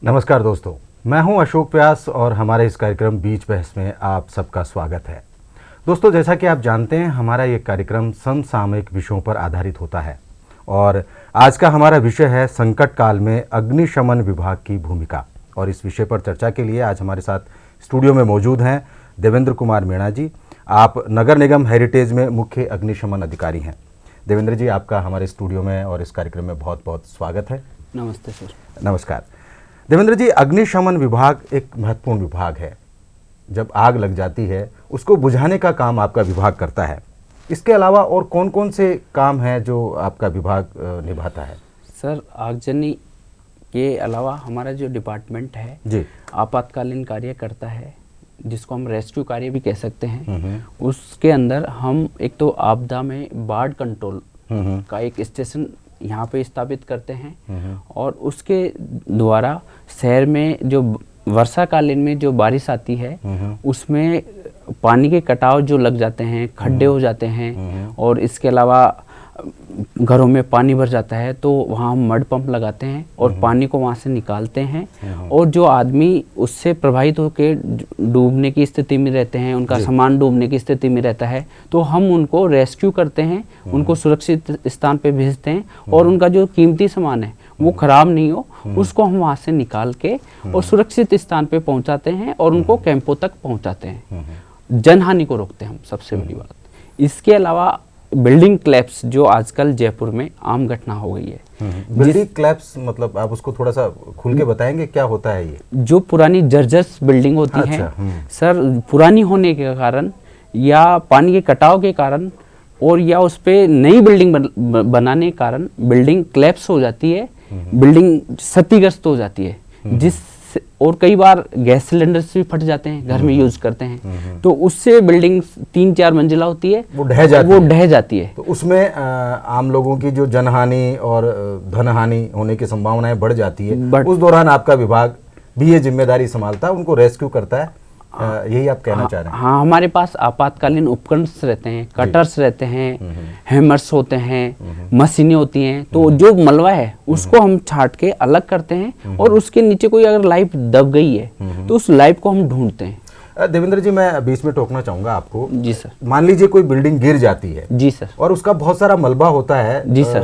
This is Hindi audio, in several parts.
नमस्कार दोस्तों, मैं हूं अशोक व्यास और हमारे इस कार्यक्रम बीच बहस में आप सबका स्वागत है। दोस्तों, जैसा कि आप जानते हैं, हमारा ये कार्यक्रम समसामयिक विषयों पर आधारित होता है और आज का हमारा विषय है संकट काल में अग्निशमन विभाग की भूमिका। और इस विषय पर चर्चा के लिए आज हमारे साथ स्टूडियो में मौजूद हैं देवेंद्र कुमार मीणा जी। आप नगर निगम हेरिटेज में मुख्य अग्निशमन अधिकारी हैं। देवेंद्र जी, आपका हमारे स्टूडियो में और इस कार्यक्रम में बहुत बहुत स्वागत है। नमस्ते सर। नमस्कार देवेंद्र जी। अग्निशमन विभाग एक महत्वपूर्ण विभाग है। जब आग लग जाती है उसको बुझाने का काम आपका विभाग करता है। इसके अलावा और कौन कौन से काम हैं जो आपका विभाग निभाता है? सर, आगजनी के अलावा हमारा जो डिपार्टमेंट है जी आपातकालीन कार्य करता है, जिसको हम रेस्क्यू कार्य भी कह सकते हैं। उसके अंदर हम एक तो आपदा में बाढ़ कंट्रोल का एक स्टेशन यहाँ पे स्थापित करते हैं और उसके द्वारा शहर में जो वर्षाकालीन में जो बारिश आती है उसमें पानी के कटाव जो लग जाते हैं, खड्डे हो जाते हैं और इसके अलावा घरों में पानी भर जाता है, तो वहाँ हम मड पंप लगाते हैं और पानी को वहाँ से निकालते हैं। और जो आदमी उससे प्रभावित होकर डूबने की स्थिति में रहते हैं, उनका सामान डूबने की स्थिति में रहता है, तो हम उनको रेस्क्यू करते हैं, उनको सुरक्षित स्थान पे भेजते हैं और उनका जो कीमती सामान है वो खराब नहीं हो, उसको हम वहाँ से निकाल के और सुरक्षित स्थान पे पहुँचाते हैं और उनको कैंपों तक पहुँचाते हैं। जनहानि को रोकते हैं हम, सबसे बड़ी बात। इसके अलावा बिल्डिंग क्लैप्स जो आजकल जयपुर में आम घटना हो गई है। बिल्डिंग क्लैप्स मतलब आप उसको थोड़ा सा खुल के बताएंगे, क्या होता है ये? जो पुरानी जर्जर बिल्डिंग होती है सर, पुरानी होने के कारण या पानी के कटाव के कारण और या उस पे नई बिल्डिंग बनाने के कारण बिल्डिंग क्लैप्स हो जाती है, बिल्डिंग क्षतिग्रस्त हो जाती है। जिस और कई बार गैस सिलेंडर्स भी फट जाते हैं, घर में यूज करते हैं, तो उससे बिल्डिंग 3-4 मंजिला होती है, वो ढह जाती है। तो उसमें आम लोगों की जो जनहानि और धनहानि होने की संभावनाएं बढ़ जाती है। उस दौरान आपका विभाग भी ये जिम्मेदारी संभालता है, उनको रेस्क्यू करता है। यही आप कहना चाह रहे हैं? हाँ, हमारे पास आपातकालीन उपकरण रहते हैं, कटर्स रहते हैं, हैमर्स होते हैं, मशीनें होती हैं। तो जो मलबा है उसको हम छाट के अलग करते हैं और उसके नीचे कोई अगर लाइफ दब गई है तो उस लाइफ को हम ढूंढते हैं। देवेंद्र जी, मैं बीच में टोकना चाहूंगा आपको। जी सर। मान लीजिए कोई बिल्डिंग गिर जाती है। जी सर। और उसका बहुत सारा मलबा होता है। जी सर।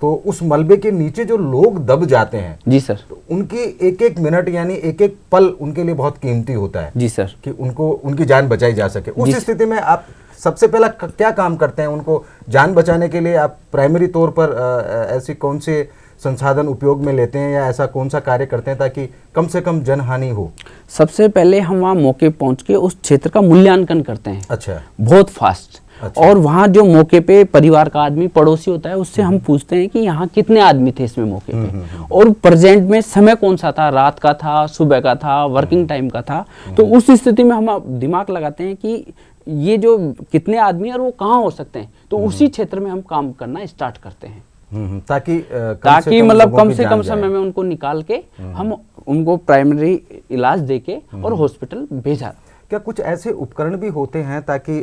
तो उस मलबे के नीचे जो लोग दब जाते हैं, जी सर, तो उनकी एक एक मिनट यानी एक एक पल उनके लिए बहुत कीमती होता है। जी सर। कि उनको उनकी जान बचाई जा सके। उस स्थिति में आप सबसे पहला क्या काम करते हैं? उनको जान बचाने के लिए आप प्राइमरी तौर पर ऐसी कौन से संसाधन उपयोग में लेते हैं या ऐसा कौन सा कार्य करते हैं ताकि कम से कम जनहानि हो? सबसे पहले हम वहाँ मौके पहुँच के उस क्षेत्र का मूल्यांकन करते हैं। अच्छा। बहुत फास्ट। अच्छा। और वहाँ जो मौके पे परिवार का आदमी पड़ोसी होता है उससे हम पूछते हैं कि यहाँ कितने आदमी थे इसमें मौके पे और प्रेजेंट में समय कौन सा था, रात का था, सुबह का था, वर्किंग टाइम का था। तो उस स्थिति में हम दिमाग लगाते हैं कि ये जो कितने आदमी और वो कहाँ हो सकते हैं, तो उसी क्षेत्र में हम काम करना स्टार्ट करते हैं ताकि मतलब कम से कम समय में उनको निकाल के हम उनको प्राइमरी इलाज देके और हॉस्पिटल भेजा। क्या कुछ ऐसे उपकरण भी होते हैं ताकि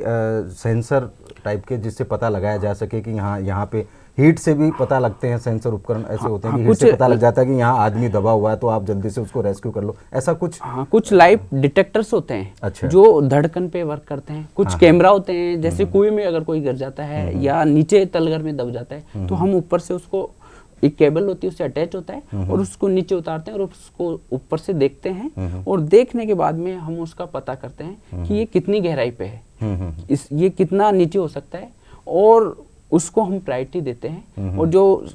सेंसर टाइप के, जिससे पता लगाया जा सके कि यहाँ पे हीट से भी पता लगते हैं? सेंसर उपकरण ऐसे होते हैं कि हीट से पता लग जाता है कि यहाँ आदमी दबा हुआ है, तो आप जल्दी से उसको रेस्क्यू कर लो, ऐसा कुछ? हाँ, कुछ लाइव डिटेक्टर्स होते हैं। अच्छा। जो धड़कन पे वर्क करते हैं। कुछ कैमरा होते हैं, जैसे कुएं में अगर कोई गिर जाता है या नीचे तलघर में दब जाता है, तो हम ऊपर से उसको एक केबल होती है उससे अटैच होता है और उसको नीचे उतारते हैं और उसको ऊपर से देखते हैं और देखने के बाद में हम उसका पता करते हैं कि ये कितनी गहराई पे है, ये कितना नीचे हो सकता है और उसको हम प्रायोरिटी देते हैं और जो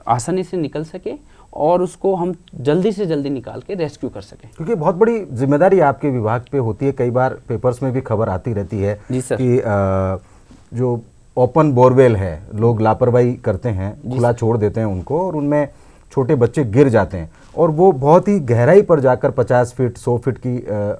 आसानी से निकल सके और उसको हम जल्दी से जल्दी निकाल के रेस्क्यू कर सकें। क्योंकि बहुत बड़ी जिम्मेदारी आपके विभाग पे होती है। कई बार पेपर्स में भी खबर आती रहती है कि जो ओपन बोरवेल है, लोग लापरवाही करते हैं, खुला छोड़ देते हैं उनको और उनमें छोटे बच्चे गिर जाते हैं और वो बहुत ही गहराई पर जाकर 50 फीट 100 फीट की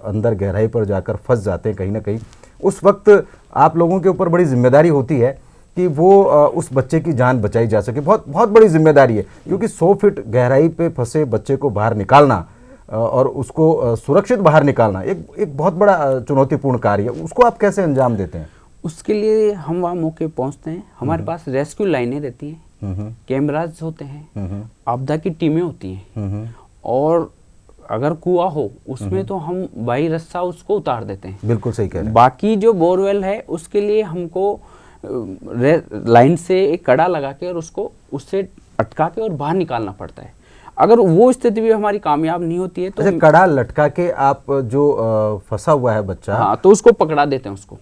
अंदर गहराई पर जाकर फंस जाते हैं कहीं ना कहीं। उस वक्त आप लोगों के ऊपर बड़ी जिम्मेदारी होती है कि वो उस बच्चे की जान बचाई जा सके। बहुत बहुत बड़ी जिम्मेदारी है, क्योंकि 100 फीट गहराई पे फंसे बच्चे को बाहर निकालना और उसको सुरक्षित बाहर निकालना एक बहुत बड़ा चुनौतीपूर्ण कार्य है। उसको आप कैसे अंजाम देते हैं? उसके लिए हम वहाँ मौके पहुँचते हैं। हमारे पास रेस्क्यू लाइनें रहती हैं, कैमराज होते हैं, आपदा की टीमें होती हैं और अगर कुआं हो उसमें तो हम बाई रस्सा उसको उतार देते हैं। बिल्कुल सही कह रहे हैं। बाकी जो बोरवेल है उसके लिए हमको लाइन से एक कड़ा लगा के और उसको उससे अटका के और बाहर निकालना पड़ता है। अगर वो स्थिति भी हमारी कामयाब नहीं होती है तो अच्छा, कड़ा लटका के आप जो फंसा हुआ है बच्चा, हाँ, तो उसको पकड़ा देते हैं उसको।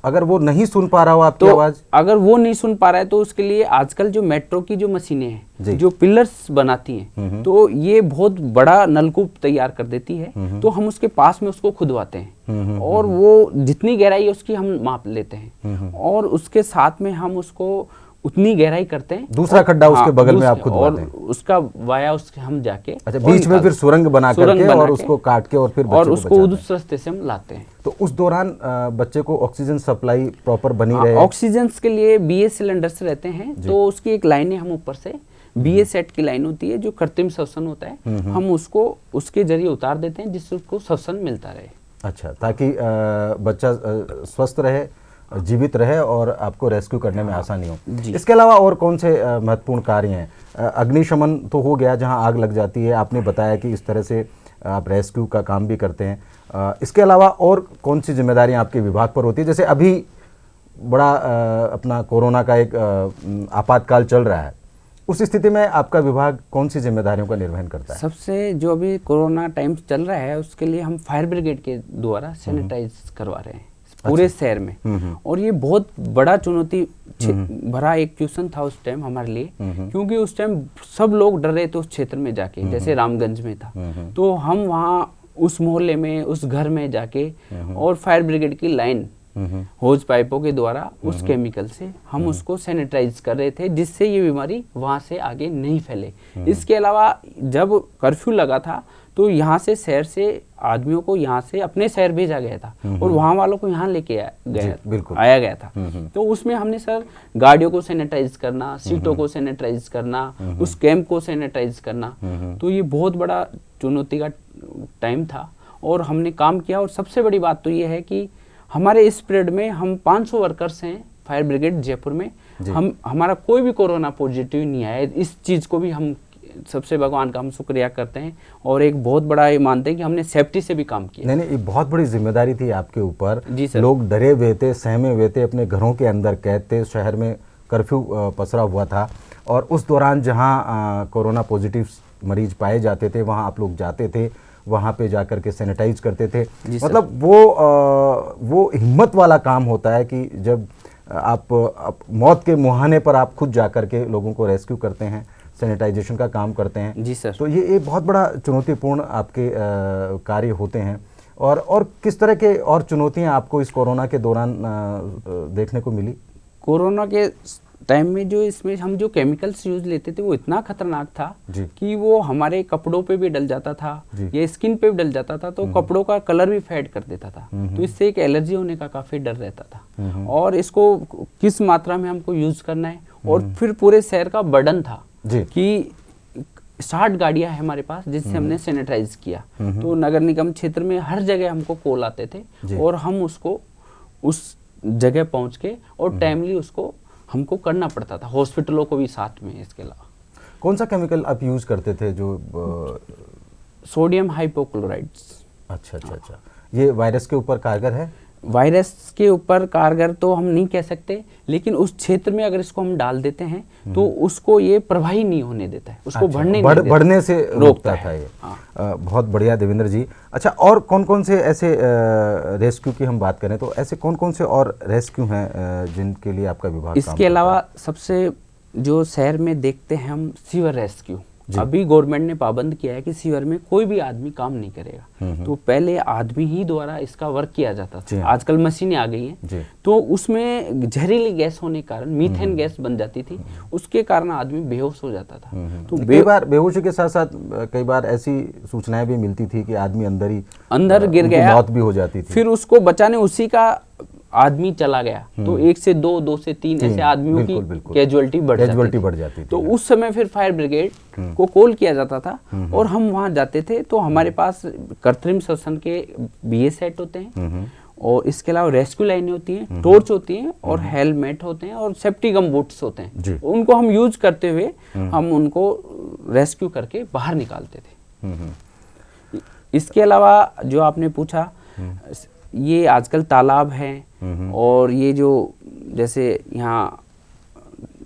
अगर वो नहीं सुन पा रहा हो आपकी तो आवाज, अगर वो नहीं सुन पा रहा है तो उसके लिए आजकल जो मेट्रो की जो मशीनें हैं जो पिलर्स बनाती हैं, तो ये बहुत बड़ा नलकूप तैयार कर देती है। तो हम उसके पास में उसको खुदवाते हैं और वो जितनी गहराई है उसकी हम माप लेते हैं और उसके साथ में हम उसको उतनी गहराई करते हैं। दूसरा खड्डा उसके बगल में आप खुदवाते हैं और उसका वाया उसके हम जाके, अच्छा, बीच में फिर सुरंग बना करके और उसको काट के और फिर बच्चे और उसको उस रास्ते से हम लाते हैं। तो उस दौरान बच्चे को ऑक्सीजन सप्लाई प्रॉपर बनी रहे। ऑक्सीजन के लिए BA सिलेंडर्स रहते हैं, तो उसकी एक लाइन है, हम ऊपर से BA सेट की लाइन होती है जो कृत्रिम श्वसन होता है, हम उसको उसके जरिए उतार देते हैं जिससे उसको श्वसन मिलता रहे। अच्छा, ताकि बच्चा स्वस्थ रहे, जीवित रहे और आपको रेस्क्यू करने में आसानी हो। इसके अलावा और कौन से महत्वपूर्ण कार्य हैं? अग्निशमन तो हो गया, जहां आग लग जाती है, आपने बताया कि इस तरह से आप रेस्क्यू का काम भी करते हैं। इसके अलावा और कौन सी जिम्मेदारियां आपके विभाग पर होती है? जैसे अभी बड़ा अपना कोरोना का एक आपातकाल चल रहा है, उस स्थिति में आपका विभाग कौन सी जिम्मेदारियों का निर्वहन करता है? सबसे जो अभी कोरोना टाइम चल रहा है उसके लिए हम फायर ब्रिगेड के द्वारा सैनिटाइज करवा रहे हैं पूरे शहर में। और ये बहुत बड़ा चुनौती भरा एक क्वेश्चन था उस टाइम हमारे लिए, क्योंकि उस टाइम सब लोग डर रहे थे उस क्षेत्र में जाके, जैसे रामगंज में था, तो हम वहाँ उस मोहल्ले में उस घर में जाके और फायर ब्रिगेड की लाइन होज पाइपों के द्वारा उस केमिकल से हम उसको सैनिटाइज कर रहे थे, जिससे ये बीमारी वहाँ से आगे नहीं फैले। इसके अलावा जब कर्फ्यू लगा था तो यहाँ से शहर से आदमियों को यहाँ से अपने शहर भेजा गया था और वहाँ वालों को यहाँ लेके आया गया था। तो उसमें हमने सर गाड़ियों को सैनिटाइज करना, सीटों को सैनिटाइज करना, उस कैंप को सैनिटाइज करना, तो ये बहुत बड़ा चुनौती का टाइम था और हमने काम किया। और सबसे बड़ी बात तो ये है कि हमारे इस पीरियड में हम 500 वर्कर्स हैं फायर ब्रिगेड जयपुर में, हमारा कोई भी कोरोना पॉजिटिव नहीं आया। इस चीज़ को भी हम सबसे भगवान का हम शुक्रिया करते हैं और एक बहुत बड़ा ये मानते हैं कि हमने सेफ्टी से भी काम किया। नहीं, ये बहुत बड़ी जिम्मेदारी थी आपके ऊपर। जी सर। लोग डरे हुए थे, सहमे हुए थे, अपने घरों के अंदर कैद थे, शहर में कर्फ्यू पसरा हुआ था और उस दौरान जहां कोरोना पॉजिटिव मरीज पाए जाते थे वहां आप लोग जाते थे, वहाँ पे जाकर के सैनिटाइज करते थे। मतलब वो हिम्मत वाला काम होता है कि जब आप मौत के मुहाने पर आप खुद जाकर के लोगों को रेस्क्यू करते हैं, सैनिटाइजेशन का काम करते हैं। जी सर। तो ये बहुत बड़ा चुनौतीपूर्ण आपके कार्य होते हैं। और किस तरह के और चुनौतियाँ आपको इस कोरोना के दौरान देखने को मिली? कोरोना के टाइम में जो इसमें हम जो केमिकल्स यूज लेते थे वो इतना खतरनाक था कि वो हमारे कपड़ों पे भी डल जाता था या स्किन पे भी डल जाता था, तो कपड़ों का कलर भी फेड कर देता था, तो इससे एक एलर्जी होने का काफी डर रहता था। और इसको किस मात्रा में हमको यूज करना है, और फिर पूरे शहर का बर्डन था कि 60 गाड़ियां हैं हमारे पास जिससे हमने सैनिटाइज किया। तो नगर निगम क्षेत्र में हर जगह हमको कॉल आते थे और हम उसको उस जगह पहुंच के और टाइमली उसको हमको करना पड़ता था, हॉस्पिटलों को भी साथ में। इसके अलावा कौन सा केमिकल आप यूज करते थे? जो सोडियम हाइपोक्लोराइड्स। अच्छा, ये वायरस के ऊपर कारगर है? वायरस के ऊपर कारगर तो हम नहीं कह सकते, लेकिन उस क्षेत्र में अगर इसको हम डाल देते हैं तो उसको ये प्रभावी नहीं होने देता है, उसको बढ़ने से रोकता था ये। बहुत बढ़िया देवेंद्र जी। अच्छा, और कौन कौन से ऐसे रेस्क्यू की हम बात करें तो ऐसे कौन कौन से और रेस्क्यू हैं जिनके लिए आपका विभाग? इसके अलावा सबसे जो शहर में देखते हैं हम सीवर रेस्क्यू। अभी गवर्नमेंट ने पाबंद किया है कि सीवर में कोई भी आदमी काम नहीं करेगा। तो पहले आदमी ही द्वारा इसका वर्क किया जाता था, आजकल मशीनें आ गई हैं, तो उसमें जहरीली गैस होने के कारण मीथेन गैस बन जाती थी, उसके कारण आदमी बेहोश हो जाता था। तो कई बार बेहोशी के साथ साथ कई बार ऐसी सूचनाएं भी मिलती थी कि आदमी अंदर गिर गया, मौत भी हो जाती थी। फिर उसको बचाने उसी का आदमी चला गया, तो 1 से 2, 2 से 3 ऐसे आदमियों की कैजुअलिटी बढ़ जाती थी। तो उस समय फिर फायर ब्रिगेड को कॉल किया जाता था और हम वहां जाते थे। तो हमारे पास कृत्रिम श्वसन के BA सेट होते हैं और इसके अलावा रेस्क्यू लाइनें होती हैं, टॉर्च होती हैं और हेलमेट होते हैं और सेफ्टी गम बूट्स होते हैं। उनको हम यूज करते हुए हम उनको रेस्क्यू करके बाहर निकालते थे। इसके अलावा जो आपने पूछा, ये आजकल तालाब हैं और ये जो जैसे यहाँ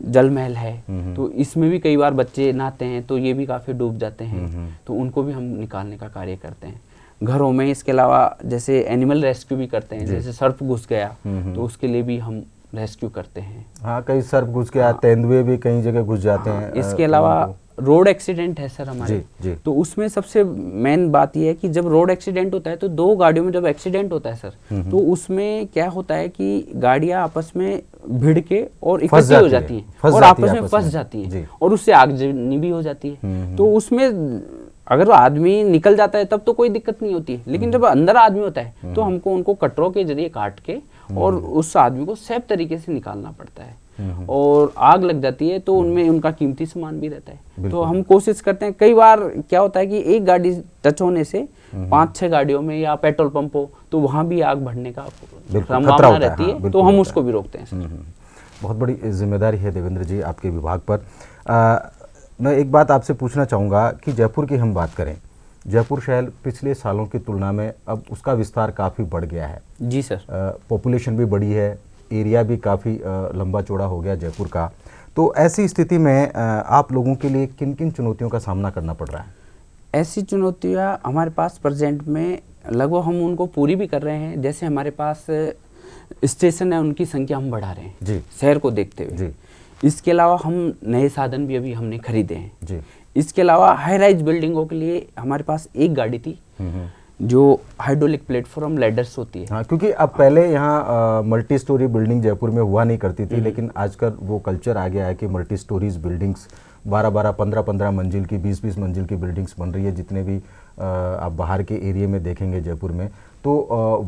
जल महल है, तो इसमें भी कई बार बच्चे नहाते हैं तो ये भी काफ़ी डूब जाते हैं, तो उनको भी हम निकालने का कार्य करते हैं घरों में। इसके अलावा जैसे एनिमल रेस्क्यू भी करते हैं, जैसे सर्प घुस गया तो उसके लिए भी हम रेस्क्यू करते हैं। हाँ, कई सर्प घुस गया, तेंदुए भी कई जगह घुस जाते हैं। इसके अलावा रोड एक्सीडेंट है सर हमारे, जी। तो उसमें सबसे मेन बात यह है कि जब रोड एक्सीडेंट होता है तो दो गाड़ियों में जब एक्सीडेंट होता है सर, तो उसमें क्या होता है कि गाड़ियां आपस में भिड़ के और इकट्ठी हो जाती हैं और आपस में फंस जाती हैं और उससे आगजनी भी हो जाती है। तो उसमें अगर आदमी निकल जाता है तब तो कोई दिक्कत नहीं होती है, लेकिन जब अंदर आदमी होता है तो हमको उनको कटरों के जरिए काट के और उस आदमी को सेफ तरीके से निकालना पड़ता है। और आग लग जाती है तो उनमें उनका कीमती सामान भी रहता है, तो हम कोशिश करते हैं। कई बार क्या होता है कि एक गाड़ी टच होने से 5-6 गाड़ियों में या पेट्रोल पंप हो तो वहां भी आग बढ़ने का संभावना रहती है, तो हम उसको भी रोकते हैं। बहुत बड़ी जिम्मेदारी है देवेंद्र जी आपके विभाग पर। मैं एक बात आपसे पूछना चाहूँगा कि जयपुर की हम बात करें, जयपुर शहर पिछले सालों की तुलना में अब उसका विस्तार काफ़ी बढ़ गया है। जी सर। पॉपुलेशन भी बढ़ी है, एरिया भी काफ़ी लंबा चौड़ा हो गया जयपुर का। तो ऐसी स्थिति में आप लोगों के लिए किन किन चुनौतियों का सामना करना पड़ रहा है? ऐसी चुनौतियाँ हमारे पास प्रेजेंट में लगभग हम उनको पूरी भी कर रहे हैं। जैसे हमारे पास स्टेशन है, उनकी संख्या हम बढ़ा रहे हैं जी, शहर को देखते हुए। जी। इसके अलावा हम नए साधन भी अभी हमने खरीदे हैं जी। इसके अलावा हाई राइज बिल्डिंगों के लिए हमारे पास एक गाड़ी थी जो हाइड्रोलिक प्लेटफॉर्म लैडर्स होती है। हाँ, क्योंकि अब पहले यहाँ मल्टी स्टोरी बिल्डिंग जयपुर में हुआ नहीं करती थी, लेकिन आजकल वो कल्चर आ गया है कि मल्टी स्टोरीज बिल्डिंग्स 12-12, 15-15 मंजिल की, 20-20 मंजिल की बिल्डिंग्स बन रही है। जितने भी आप बाहर के एरिया में देखेंगे जयपुर में, तो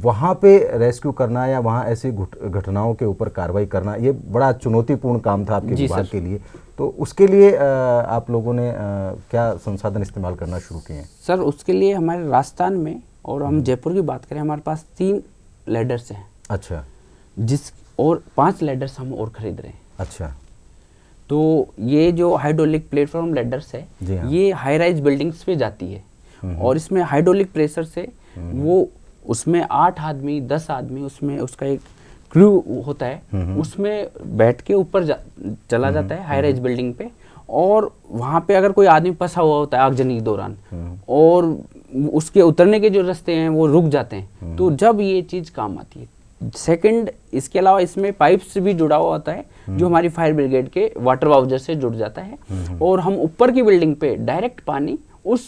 वहाँ पे रेस्क्यू करना या वहाँ ऐसी घटनाओं के ऊपर कार्रवाई करना, ये बड़ा चुनौतीपूर्ण काम था आपके विभाग के लिए। तो उसके लिए आप लोगों ने क्या संसाधन इस्तेमाल करना शुरू किए हैं? सर, उसके लिए हमारे राजस्थान में, और हम जयपुर की बात करें, हमारे पास 3 लैडर्स हैं। अच्छा। और 5 लैडर्स हम और खरीद रहे हैं। अच्छा। तो ये जो हाइड्रोलिक प्लेटफॉर्म लैडर्स है, हाँ। ये हाई राइज बिल्डिंग्स पे जाती है और इसमें हाइड्रोलिक प्रेशर से वो उसमें 8 आदमी 10 आदमी उसमें उसका एक क्रू होता है, उसमें बैठ के ऊपर चला जाता है हाई राइज बिल्डिंग पे, और वहाँ पे अगर कोई आदमी फंसा हुआ होता है आगजनी के दौरान और उसके उतरने के जो रास्ते हैं वो रुक जाते हैं, तो जब ये चीज़ काम आती है। सेकंड, इसके अलावा इसमें पाइप्स भी जुड़ा हुआ होता है जो हमारी फायर ब्रिगेड के वाटर वाउचर से जुड़ जाता है, और हम ऊपर की बिल्डिंग पे डायरेक्ट पानी उस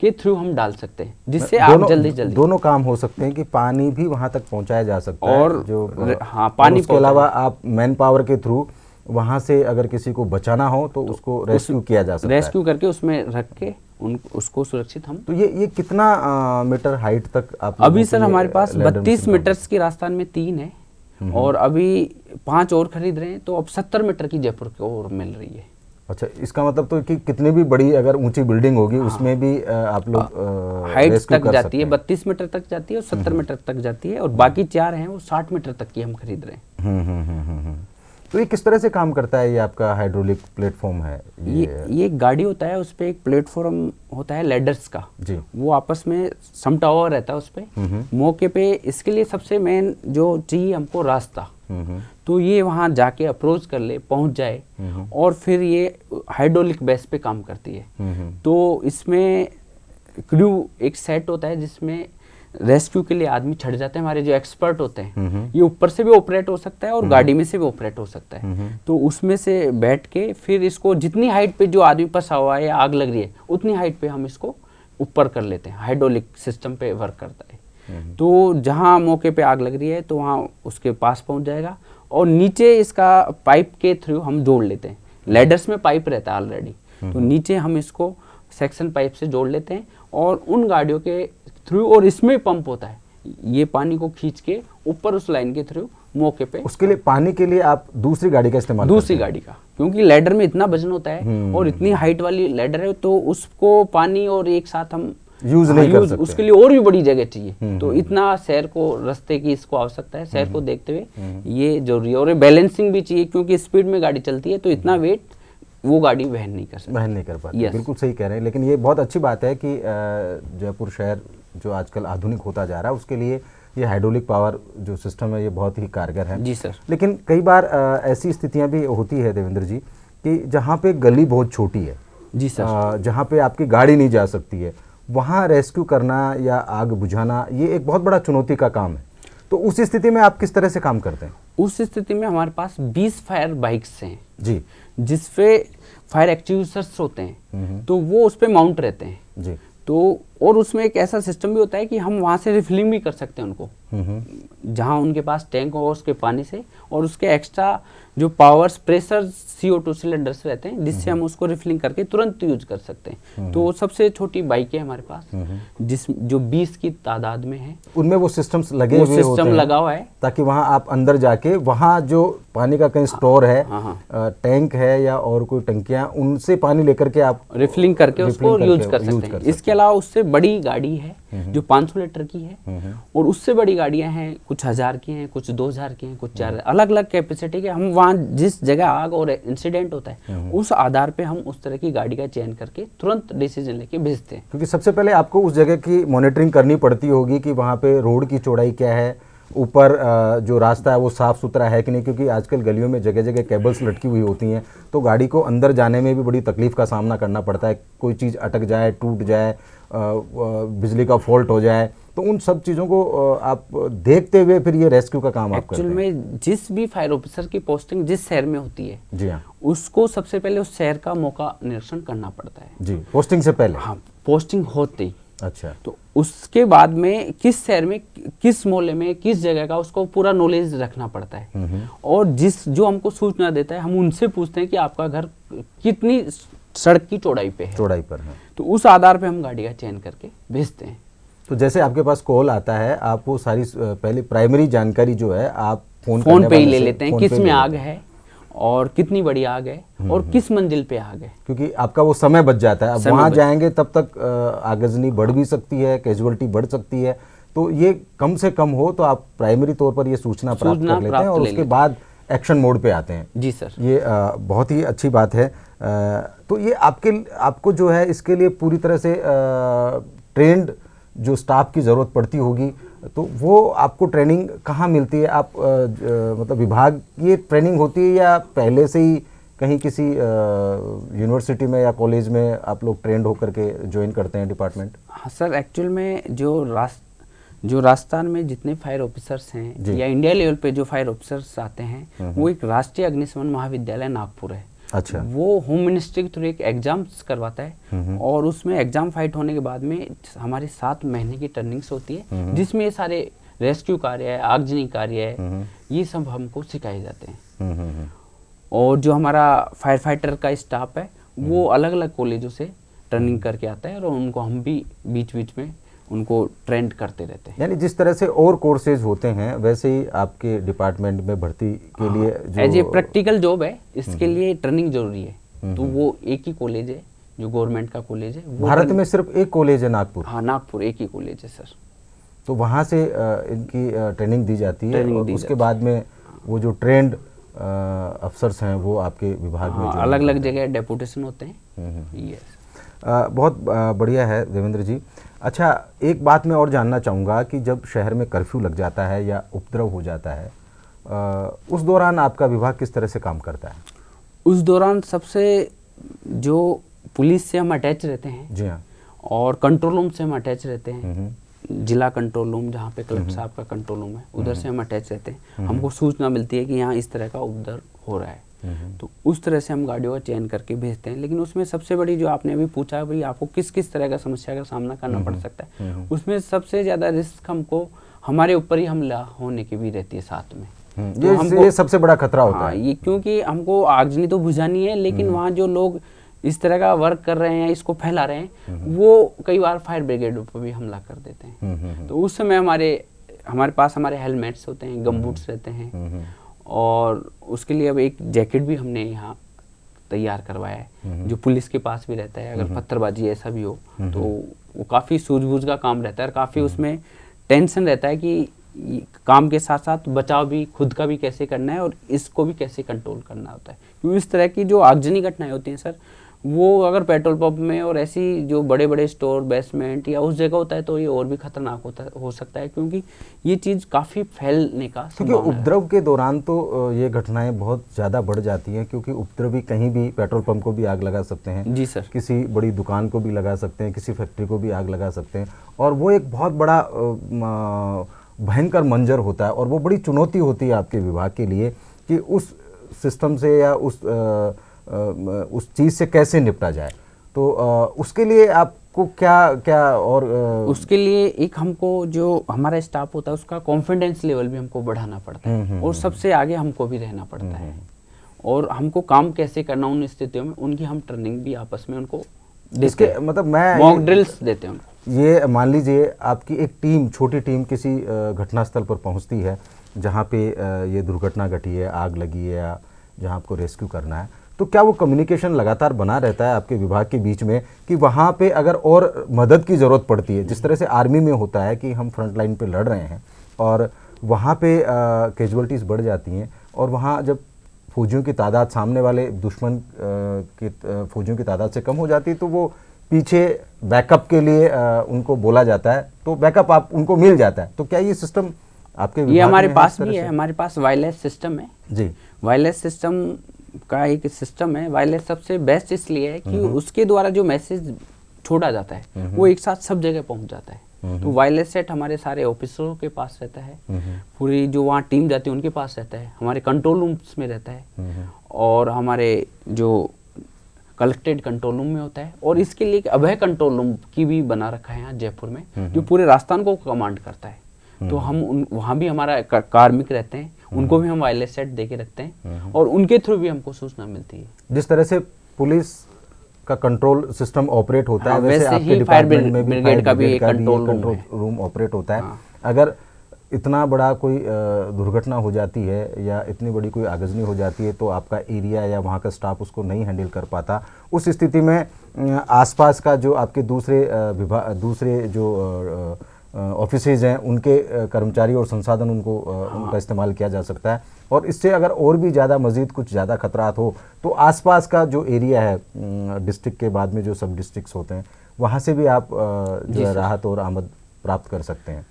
के थ्रू हम डाल सकते हैं, जिससे आप जल्दी दोनों काम हो सकते हैं कि पानी भी वहां तक पहुंचाया जा सकता है, और जो हाँ, पानी उसके अलावा आप मैन पावर के थ्रू वहां से अगर किसी को बचाना हो तो उसको रेस्क्यू किया जा सकता है, रेस्क्यू करके उसमें रख के उसको सुरक्षित हम। तो ये कितना मीटर हाइट तक आप? अभी सर हमारे पास 32 मीटर्स की राजस्थान में 3 है और अभी 5 और खरीद रहे हैं, तो अब 70 मीटर की जयपुर की और मिल रही है। अच्छा, इसका मतलब तो कि कितनी भी बड़ी अगर ऊंची बिल्डिंग होगी, हाँ, उसमें भी आप लोग हाइट तक जाती है, 32 मीटर तक जाती है और 70 मीटर तक जाती है, और बाकी 4 हैं वो 60 मीटर तक की हम खरीद रहे हैं। तो ये किस तरह से काम करता है? ये आपका हाइड्रोलिक प्लेटफॉर्म है? ये एक गाड़ी होता है, उस पर एक प्लेटफॉर्म होता है लैडर्स का जी, वो आपस में समटा हुआ रहता है उस पर मौके पे। इसके लिए सबसे मेन जो चाहिए हमको रास्ता, तो ये वहाँ जाके अप्रोच कर ले, पहुँच जाए, और फिर ये हाइड्रोलिक बेस पे काम करती है। तो इसमें क्रू एक सेट होता है जिसमें रेस्क्यू के लिए आदमी चढ़ जाते हैं, हमारे जो एक्सपर्ट होते हैं। ये ऊपर से भी ऑपरेट हो सकता है और गाड़ी में से भी ऑपरेट हो सकता है। तो उसमें से बैठ के फिर इसको जितनी हाइट पे जो आदमी फंसा हुआ है या आग लग रही है उतनी हाइट पे हम इसको ऊपर कर लेते हैं। हाइड्रोलिक सिस्टम पे वर्क करता है, तो जहाँ मौके पे आग लग रही है तो वहाँ उसके पास पहुँच जाएगा, और नीचे इसका पाइप के थ्रू हम जोड़ लेते हैं। लैडर्स में पाइप रहता है ऑलरेडी, तो नीचे हम इसको सेक्शन पाइप से जोड़ लेते हैं और उन गाड़ियों के थ्रू, और इसमें पंप होता है, ये पानी को खींच के ऊपर उस लाइन के थ्रू मौके पे। उसके लिए पानी के लिए आप दूसरी गाड़ी का इस्तेमाल? दूसरी गाड़ी का, क्योंकि लैडर में इतना वजन होता है और इतनी हाइट वाली लैडर है, तो उसको पानी और एक साथ हम यूज नहीं कर सकते। उसके लिए और भी बड़ी जगह चाहिए, तो इतना शहर को रास्ते की इसको आवश्यकता है। शहर को देखते हुए ये जरूरी है, और बैलेंसिंग भी चाहिए, क्योंकि स्पीड में गाड़ी चलती है तो इतना वेट वो गाड़ी वहन नहीं कर सकती, वहन नहीं कर पाती। बिल्कुल सही कह रहे हैं। लेकिन ये बहुत अच्छी बात है कि जयपुर शहर जो आजकल आधुनिक होता जा रहा है उसके लिए ये हाइड्रोलिक पावर जो सिस्टम है ये बहुत ही कारगर है। जी सर। लेकिन कई बार ऐसी स्थितियां भी होती है देवेंद्र जी कि जहाँ पे गली बहुत छोटी है, जी सर, जहाँ पे आपकी गाड़ी नहीं जा सकती है, वहाँ रेस्क्यू करना या आग बुझाना ये एक बहुत बड़ा चुनौती का काम है। तो उस स्थिति में आप किस तरह से काम करते हैं? उस स्थिति में हमारे पास 20 फायर बाइक्स हैं जी, जिसपे फायर एक्सटिंग्विशर्स होते हैं, तो वो उस पे माउंट रहते हैं जी। तो और उसमें एक ऐसा सिस्टम भी होता है कि हम वहाँ से रिफिलिंग भी कर सकते हैं उनको, जहाँ उनके पास टैंक हो उसके पानी से, और उसके एक्स्ट्रा जो पावर्स प्रेशर CO2 सिलेंडर्स रहते हैं जिससे हम उसको रिफिलिंग करके तुरंत यूज कर सकते हैं। तो वो सबसे छोटी बाइक है हमारे पास जो 20 की तादाद में है। उनमें वो सिस्टम्स लगे वो हुए होते सिस्टम हैं लगा हुआ है ताकि वहाँ आप अंदर जाके वहाँ जो पानी का कहीं स्टोर है, टैंक है या और कोई टंकियाँ, उनसे पानी लेकर के आप रिफिलिंग करके उसको यूज कर सकते हैं। इसके अलावा उससे बड़ी गाड़ी है जो 500 लीटर की है, और उससे बड़ी गाड़ियां हैं, कुछ 1000 की हैं, कुछ 2000 की हैं, कुछ 4000, अलग अलग कैपेसिटी के। हम वहाँ जिस जगह आग और इंसिडेंट होता है उस आधार पे हम उस तरह की गाड़ी का चयन करके तुरंत डिसीजन लेके भेजते हैं। क्योंकि सबसे पहले आपको उस जगह की मॉनिटरिंग करनी पड़ती होगी कि वहाँ पे रोड की चौड़ाई क्या है, ऊपर जो रास्ता है वो साफ़ सुथरा है कि नहीं, क्योंकि आजकल गलियों में जगह जगह केबल्स लटकी हुई होती हैं, तो गाड़ी को अंदर जाने में भी बड़ी तकलीफ़ का सामना करना पड़ता है। कोई चीज़ अटक जाए, टूट जाए, बिजली का फॉल्ट हो जाए, तो उन सब चीज़ों को आप देखते हुए फिर ये रेस्क्यू का काम आप करते हैं। एक्चुअल में जिस भी फायर ऑफिसर की पोस्टिंग जिस शहर में होती है, जी हाँ, उसको सबसे पहले उस शहर का मौका निरीक्षण करना पड़ता है। जी, पोस्टिंग से पहले? हाँ, पोस्टिंग होते ही। अच्छा। तो उसके बाद में किस शहर में, किस मोहल्ले में, किस जगह का, उसको पूरा नॉलेज रखना पड़ता है। और जो हमको सूचना देता है हम उनसे पूछते हैं कि आपका घर कितनी सड़क की चौड़ाई पे है, चौड़ाई पर है, तो उस आधार पे हम गाड़ी का चयन करके भेजते हैं। तो जैसे आपके पास कॉल आता है, आप वो सारी पहले प्राइमरी जानकारी जो है आप फोन पे ही ले लेते हैं, किस में आग है और कितनी बड़ी आग है और किस मंजिल पे आग है, क्योंकि आपका वो समय बच जाता है। अब वहाँ जाएंगे तब तक आगजनी बढ़ भी सकती है, कैजुअलिटी बढ़ सकती है, तो ये कम से कम हो तो आप प्राइमरी तौर पर ये सूचना प्राप्त कर लेते हैं और उसके बाद एक्शन मोड पे आते हैं। जी सर, ये बहुत ही अच्छी बात है। तो ये आपको जो है इसके लिए पूरी तरह से ट्रेंड जो स्टाफ की ज़रूरत पड़ती होगी, तो वो आपको ट्रेनिंग कहाँ मिलती है? आप मतलब विभाग की ट्रेनिंग होती है या पहले से ही कहीं किसी यूनिवर्सिटी में या कॉलेज में आप लोग ट्रेंड होकर के ज्वाइन करते हैं डिपार्टमेंट? हाँ सर, एक्चुअल में जो राजस्थान में जितने फायर ऑफिसर्स हैं या इंडिया लेवल पे जो फायर ऑफिसर्स आते हैं, वो एक राष्ट्रीय अग्निशमन महाविद्यालय नागपुर है। अच्छा। वो होम मिनिस्ट्री के थ्रू एक एग्जाम्स करवाता है और उसमें एग्जाम फाइट होने के बाद में हमारी 7 महीने की ट्रेनिंग्स होती है जिसमें ये सारे रेस्क्यू कार्य है, आगजनी कार्य है, ये सब हमको सिखाए जाते हैं। और जो हमारा फायर फाइटर का स्टाफ है वो अलग अलग कॉलेजों से ट्रेनिंग करके आता है और उनको हम भी बीच बीच में उनको ट्रेंड करते रहते हैं। यानी जिस तरह से और कोर्सेज होते हैं वैसे ही आपके डिपार्टमेंट में भर्ती के लिए जो एज ए प्रैक्टिकल जॉब है, इसके लिए ट्रेनिंग जरूरी है। तो वो एक ही कॉलेज है जो गवर्नमेंट का कॉलेज है। भारत में सिर्फ एक कॉलेज है नागपुर? हाँ, नागपुर एक ही कॉलेज है सर। तो वहाँ से इनकी ट्रेनिंग दी जाती है और उसके बाद में वो जो ट्रेंड अफसर्स हैं वो आपके विभाग में जो अलग अलग जगह डेपुटेशन होते हैं। यस, बहुत बढ़िया है देवेंद्र जी। अच्छा, एक बात मैं और जानना चाहूँगा कि जब शहर में कर्फ्यू लग जाता है या उपद्रव हो जाता है, उस दौरान आपका विभाग किस तरह से काम करता है? उस दौरान सबसे जो पुलिस से हम अटैच रहते हैं, जी हाँ, और कंट्रोल रूम से हम अटैच रहते हैं, जिला कंट्रोल रूम जहाँ पे कलेक्टर साहब का कंट्रोल रूम है उधर से हम अटैच रहते हैं। हमको सूचना मिलती है कि यहाँ इस तरह का उपद्रव हो रहा है, तो उस तरह से हम गाड़ियों का चयन करके भेजते हैं। लेकिन उसमें सबसे बड़ी जो आपने अभी पूछा भाई आपको किस किस तरह का समस्या का सामना करना पड़ सकता है, उसमें सबसे ज़्यादा रिस्क हमको हमारे ऊपर ही हमला होने की भी रहती है साथ में। तो ये सबसे बड़ा खतरा होता है। ये क्योंकि हमको आगजनी तो बुझानी है, लेकिन वहाँ जो लोग इस तरह का वर्क कर रहे हैं, इसको फैला रहे हैं, वो कई बार फायर ब्रिगेड पर भी हमला कर देते हैं। तो उस समय हमारे पास हमारे हेलमेट्स होते हैं, गम बूट्स रहते हैं, और उसके लिए अब एक जैकेट भी हमने यहाँ तैयार करवाया है जो पुलिस के पास भी रहता है। अगर पत्थरबाजी ऐसा भी हो तो वो काफ़ी सूझबूझ का काम रहता है और काफ़ी उसमें टेंशन रहता है कि काम के साथ साथ बचाव भी खुद का भी कैसे करना है और इसको भी कैसे कंट्रोल करना होता है। क्योंकि इस तरह की जो आगजनी घटनाएं होती हैं सर, वो अगर पेट्रोल पंप में और ऐसी जो बड़े बड़े स्टोर बेसमेंट या उस जगह होता है तो ये और भी खतरनाक हो सकता है, क्योंकि ये चीज़ काफ़ी फैलने का क्योंकि उपद्रव के दौरान तो ये घटनाएं बहुत ज़्यादा बढ़ जाती हैं, क्योंकि उपद्रवी कहीं भी पेट्रोल पंप को भी आग लगा सकते हैं। जी सर। किसी बड़ी दुकान को भी लगा सकते हैं, किसी फैक्ट्री को भी आग लगा सकते हैं, और वो एक बहुत बड़ा भयंकर मंजर होता है, और वो बड़ी चुनौती होती है आपके विभाग के लिए कि उस सिस्टम से या उस चीज़ से कैसे निपटा जाए। तो उसके लिए आपको क्या क्या और उसके लिए एक हमको जो हमारा स्टाफ होता है उसका कॉन्फिडेंस लेवल भी हमको बढ़ाना पड़ता है, और सबसे आगे हमको भी रहना पड़ता है, और हमको काम कैसे करना उन स्थितियों में उनकी हम ट्रेनिंग भी आपस में उनको इसके मतलब मैं मॉक ड्रिल्स देते हैं उनको। ये मान लीजिए आपकी एक टीम, छोटी टीम किसी घटनास्थल पर पहुंचती है जहां पे ये दुर्घटना घटी है, आग लगी है, या जहां आपको रेस्क्यू करना है, तो क्या वो कम्युनिकेशन लगातार बना रहता है आपके विभाग के बीच में कि वहाँ पे अगर और मदद की ज़रूरत पड़ती है, जिस तरह से आर्मी में होता है कि हम फ्रंट लाइन पे लड़ रहे हैं और वहाँ पे कैजुअलिटीज़ बढ़ जाती हैं, और वहाँ जब फौजियों की तादाद सामने वाले दुश्मन की फौजियों की तादाद से कम हो जाती है, तो वो पीछे बैकअप के लिए उनको बोला जाता है, तो बैकअप आप उनको मिल जाता है। तो क्या ये सिस्टम आपके विभाग ये हमारे में पास भी है? हमारे पास वायरलेस सिस्टम है जी। वायरलेस सिस्टम का एक सिस्टम है। वायरलेस सबसे बेस्ट इसलिए है कि उसके द्वारा जो मैसेज छोड़ा जाता है वो एक साथ सब जगह पहुंच जाता है। तो वायरलेस सेट हमारे सारे ऑफिसरों के पास रहता है, पूरी जो वहाँ टीम जाती है उनके पास रहता है, हमारे कंट्रोल रूम्स में रहता है, और हमारे जो कलेक्टेड कंट्रोल रूम में होता है, और इसके लिए एक अभय कंट्रोल रूम की भी बना रखा है यहाँ जयपुर में, जो पूरे राजस्थान को कमांड करता है। तो हम वहाँ भी हमारा कार्मिक रहते हैं, उनको भी हम वायरलेस सेट दे के रखते हैं, और उनके थ्रू भी हमको सूचना मिलती है। जिस तरह से पुलिस का कंट्रोल सिस्टम ऑपरेट होता है, वैसे आपके ही डिपार्टमेंट में भी ब्रिगेड का भी एक कंट्रोल रूम ऑपरेट होता है। अगर इतना बड़ा कोई दुर्घटना हो जाती है या इतनी बड़ी कोई आगजनी हो जाती है, तो आपका एरिया या वहाँ का स्टाफ उसको नहीं हैंडल कर पाता, उस स्थिति में आसपास का जो आपके दूसरे जो ऑफिसेज हैं उनके कर्मचारी और संसाधन उनका इस्तेमाल किया जा सकता है। और इससे अगर और भी ज़्यादा मज़ीद कुछ ज़्यादा खतरात हो तो आसपास का जो एरिया है डिस्ट्रिक्ट के बाद में जो सब डिस्ट्रिक्ट्स होते हैं वहाँ से भी आप जो है राहत और आमद प्राप्त कर सकते हैं।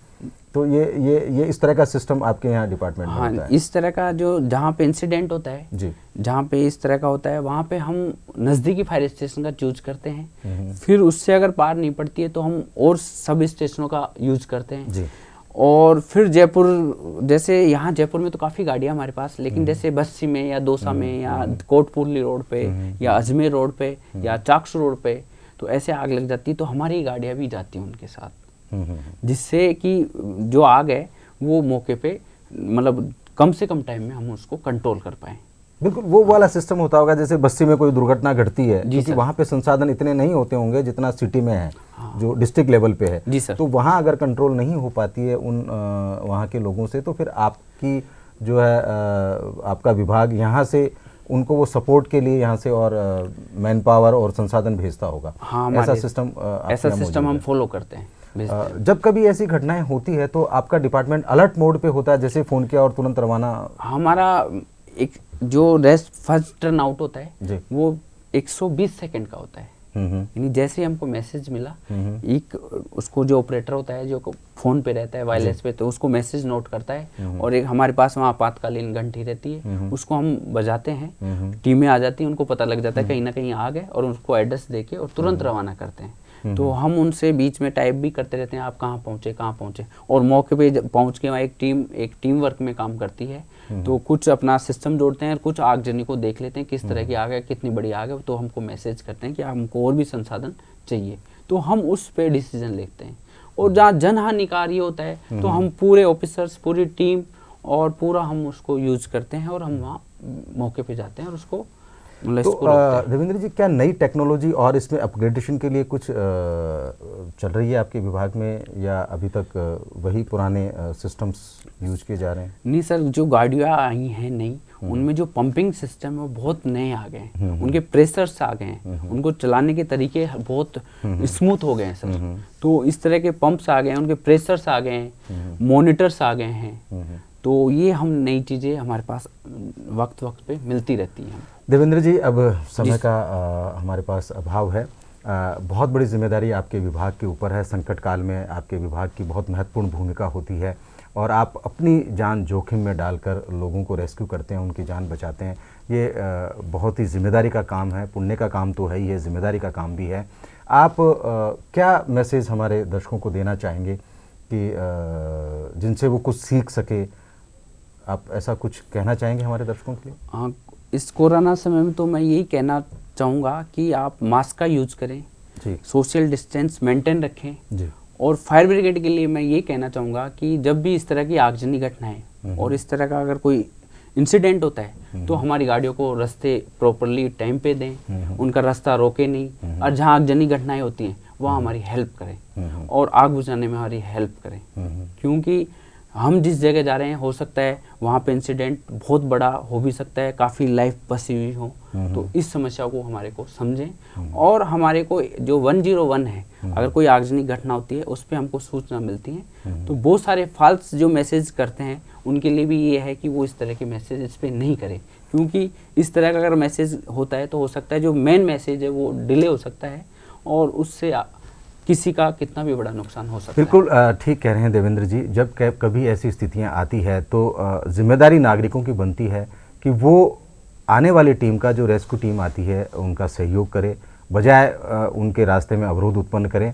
तो ये इस तरह का सिस्टम आपके यहाँ डिपार्टमेंट में होता है? इस तरह का जो जहाँ पे इंसिडेंट होता है जी, जहाँ पे इस तरह का होता है वहाँ पे हम नज़दीकी फायर स्टेशन का चूज करते हैं। फिर उससे अगर पार नहीं पड़ती है तो हम और सब स्टेशनों का यूज करते हैं जी। और फिर जयपुर, जैसे यहाँ जयपुर में तो काफ़ी गाड़ियाँ हमारे पास, लेकिन जैसे बस्सी में या दौसा में या कोटपुरली रोड पे या अजमेर रोड पे या चाकसू रोड पे तो ऐसे आग लग जाती है, तो हमारी गाड़ियाँ भी जाती हैं उनके साथ, जिससे कि जो आग है वो मौके पे मतलब कम से कम टाइम में हम उसको कंट्रोल कर पाएँ। बिल्कुल वो वाला सिस्टम होता होगा जैसे बस्सी में कोई दुर्घटना घटती है, क्योंकि वहाँ पे संसाधन इतने नहीं होते होंगे जितना सिटी में है, जो डिस्ट्रिक्ट लेवल पे है। जी सर। तो वहाँ अगर कंट्रोल नहीं हो पाती है उन वहाँ के लोगों से, तो फिर आपकी जो है आपका विभाग यहाँ से उनको वो सपोर्ट के लिए यहाँ से और मैन पावर और संसाधन भेजता होगा। हाँ, ऐसा सिस्टम हम फॉलो करते हैं। जब कभी ऐसी घटनाएं होती है तो आपका डिपार्टमेंट अलर्ट मोड पे होता है, जैसे फ़ोन किया और तुरंत रवाना? हमारा एक जो रेस्ट फर्स्ट टर्न आउट होता है वो 120 सेकंड का होता है। यानी जैसे ही हमको मैसेज मिला, एक उसको जो ऑपरेटर होता है जो फोन पे रहता है वायरलेस पे, तो उसको मैसेज नोट करता है, और एक हमारे पास वहाँ आपातकालीन घंटी रहती है, उसको हम बजाते हैं, टीमें आ जाती हैं, उनको पता लग जाता है कहीं ना कहीं आग है, और उसको एड्रेस देके और तुरंत रवाना करते हैं। तो हम उनसे बीच में टाइप भी करते रहते हैं, आप कहाँ पहुँचे, और मौके पे पहुँच के वहाँ एक टीम वर्क में काम करती है। तो कुछ अपना सिस्टम जोड़ते हैं, कुछ आगजनी को देख लेते हैं किस तरह की आग है, कितनी बड़ी आग है, तो हमको मैसेज करते हैं कि हमको और भी संसाधन चाहिए, तो हम उस पे डिसीजन लेते हैं। और जहाँ जनहानिकारी होता है तो हम पूरे ऑफिसर्स, पूरी टीम और पूरा हम उसको यूज करते हैं, और हम वहाँ मौके पे जाते हैं और उसको तो रविंद्र जी, क्या नई टेक्नोलॉजी और इसमें अपग्रेडेशन के लिए कुछ चल रही है आपके विभाग में, या अभी तक वही पुराने सिस्टम्स यूज किए जा रहे हैं? नहीं सर, जो गाड़ियाँ आई हैं नई उनमें जो पंपिंग सिस्टम है वो बहुत नए आ गए हैं, उनके प्रेशर्स आ गए हैं, उनको चलाने के तरीके बहुत स्मूथ हो गए हैं सर। तो इस तरह के पंप्स आ गए हैं, उनके प्रेशर्स आ गए हैं, मॉनिटर्स आ गए हैं। तो ये हम नई चीज़ें हमारे पास वक्त वक्त पे मिलती रहती हैं। देवेंद्र जी, अब समय का हमारे पास अभाव है। बहुत बड़ी जिम्मेदारी आपके विभाग के ऊपर है। संकट काल में आपके विभाग की बहुत महत्वपूर्ण भूमिका होती है और आप अपनी जान जोखिम में डालकर लोगों को रेस्क्यू करते हैं, उनकी जान बचाते हैं। ये बहुत ही जिम्मेदारी का काम है, पुण्य का काम तो है ही है, जिम्मेदारी का काम भी है। आप क्या मैसेज हमारे दर्शकों को देना चाहेंगे कि जिनसे वो कुछ सीख सके? आप ऐसा कुछ कहना चाहेंगे हमारे दर्शकों के लिए? हाँ, इस कोरोना समय में तो मैं यही कहना चाहूँगा कि आप मास्क का यूज़ करें जी, सोशल डिस्टेंस मेंटेन रखें जी। और फायर ब्रिगेड के लिए मैं ये कहना चाहूँगा कि जब भी इस तरह की आगजनी घटनाएं और इस तरह का अगर कोई इंसिडेंट होता है तो हमारी गाड़ियों को रास्ते प्रॉपरली टाइम पे दें, उनका रास्ता रोके नहीं, और जहाँ आगजनी घटनाएं होती हैं वहाँ हमारी हेल्प करें और आग बुझाने में हमारी हेल्प करें। क्योंकि हम जिस जगह जा रहे हैं हो सकता है वहाँ पे इंसिडेंट बहुत बड़ा हो भी सकता है, काफ़ी लाइफ बसी हुई हो। तो इस समस्या को हमारे को समझें और हमारे को जो 101 है, अगर कोई आगजनी घटना होती है उस पर हमको सूचना मिलती है। तो बहुत सारे फाल्स जो मैसेज करते हैं उनके लिए भी ये है कि वो इस तरह के मैसेज इस पर नहीं करें, क्योंकि इस तरह का अगर मैसेज होता है तो हो सकता है जो मेन मैसेज है वो डिले हो सकता है और उससे किसी का कितना भी बड़ा नुकसान हो सकता है। बिल्कुल ठीक कह रहे हैं देवेंद्र जी। जब कभी ऐसी स्थितियां आती है तो जिम्मेदारी नागरिकों की बनती है कि वो आने वाली टीम का, जो रेस्क्यू टीम आती है, उनका सहयोग करे, बजाय उनके रास्ते में अवरोध उत्पन्न करें।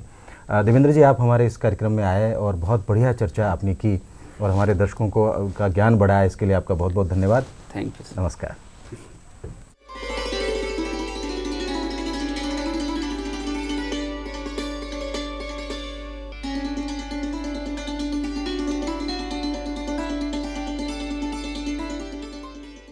देवेंद्र जी, आप हमारे इस कार्यक्रम में आए और बहुत बढ़िया चर्चा आपने की और हमारे दर्शकों को का ज्ञान बढ़ाया, इसके लिए आपका बहुत बहुत धन्यवाद। Thank you. नमस्कार।